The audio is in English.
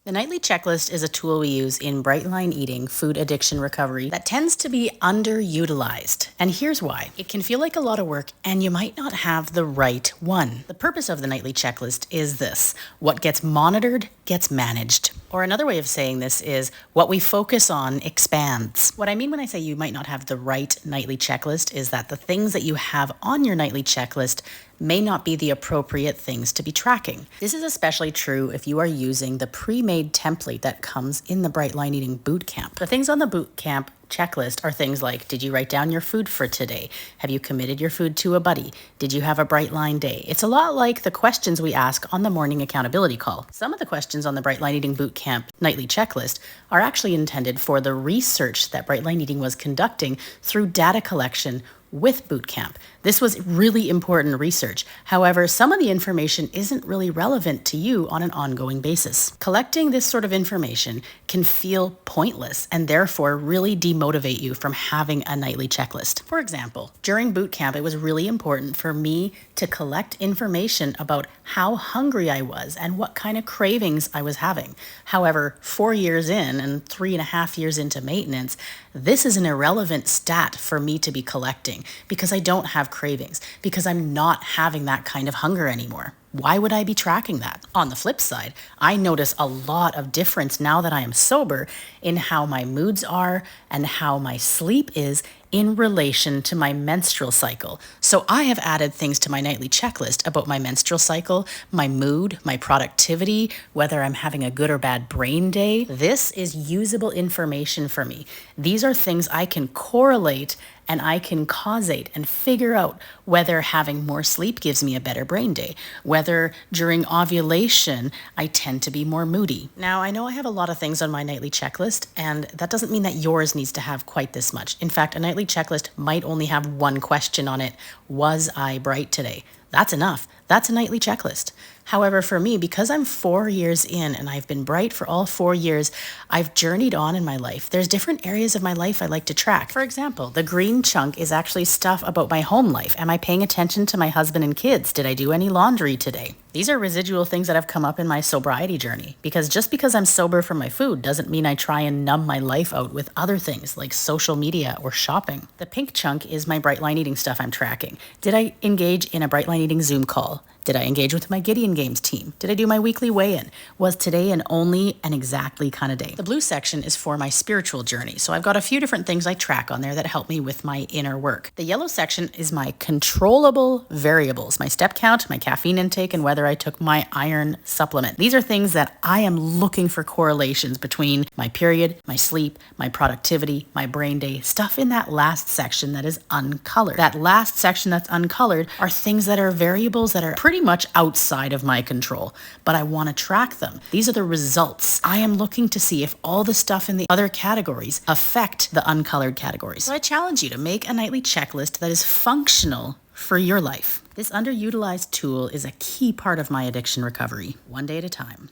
The nightly checklist is a tool we use in Brightline Eating food addiction recovery that tends to be underutilized. And here's why. It can feel like a lot of work and you might not have the right one. The purpose of the nightly checklist is this: what gets monitored gets managed. Or another way of saying this is what we focus on expands. What I mean when I say you might not have the right nightly checklist is that the things that you have on your nightly checklist may not be the appropriate things to be tracking. This is especially true if you are using the pre-made template that comes in the Brightline Eating Bootcamp. The things on the Bootcamp checklist are things like, did you write down your food for today? Have you committed your food to a buddy? Did you have a Brightline day? It's a lot like the questions we ask on the morning accountability call. Some of the questions on the Brightline Eating Bootcamp nightly checklist are actually intended for the research that Brightline Eating was conducting through data collection with Bootcamp. This was really important research. However, some of the information isn't really relevant to you on an ongoing basis. Collecting this sort of information can feel pointless and therefore really demotivate you from having a nightly checklist. For example, during Bootcamp, it was really important for me to collect information about how hungry I was and what kind of cravings I was having. However, 4 years in and 3.5 years into maintenance, this is an irrelevant stat for me to be collecting because I don't have cravings, because I'm not having that kind of hunger anymore. Why would I be tracking that? On the flip side, I notice a lot of difference now that I am sober in how my moods are and how my sleep is in relation to my menstrual cycle. So I have added things to my nightly checklist about my menstrual cycle, my mood, my productivity, whether I'm having a good or bad brain day. This is usable information for me. These are things I can correlate and I can causate and figure out whether having more sleep gives me a better brain day, whether during ovulation I tend to be more moody. Now, I know I have a lot of things on my nightly checklist, and that doesn't mean that yours needs to have quite this much. In fact, a nightly checklist might only have one question on it: was I bright today? That's enough. That's a nightly checklist. However, for me, because I'm 4 years in and I've been bright for all 4 years, I've journeyed on in my life. There's different areas of my life I like to track. For example, the green chunk is actually stuff about my home life. Am I paying attention to my husband and kids? Did I do any laundry today? These are residual things that have come up in my sobriety journey, because just because I'm sober from my food doesn't mean I try and numb my life out with other things like social media or shopping. The pink chunk is my Brightline Eating stuff I'm tracking. Did I engage in a Brightline Eating Zoom call? Did I engage with my Gideon Games team? Did I do my weekly weigh-in? Was today an only and exactly kind of day? The blue section is for my spiritual journey. So I've got a few different things I track on there that help me with my inner work. The yellow section is my controllable variables, my step count, my caffeine intake, and whether I took my iron supplement. These are things that I am looking for correlations between my period, my sleep, my productivity, my brain day, stuff in that last section that is uncolored. That last section that's uncolored are things that are variables that are pretty much outside of my control, but I want to track them. These are the results. I am looking to see if all the stuff in the other categories affect the uncolored categories. So I challenge you to make a nightly checklist that is functional for your life. This underutilized tool is a key part of my addiction recovery, one day at a time.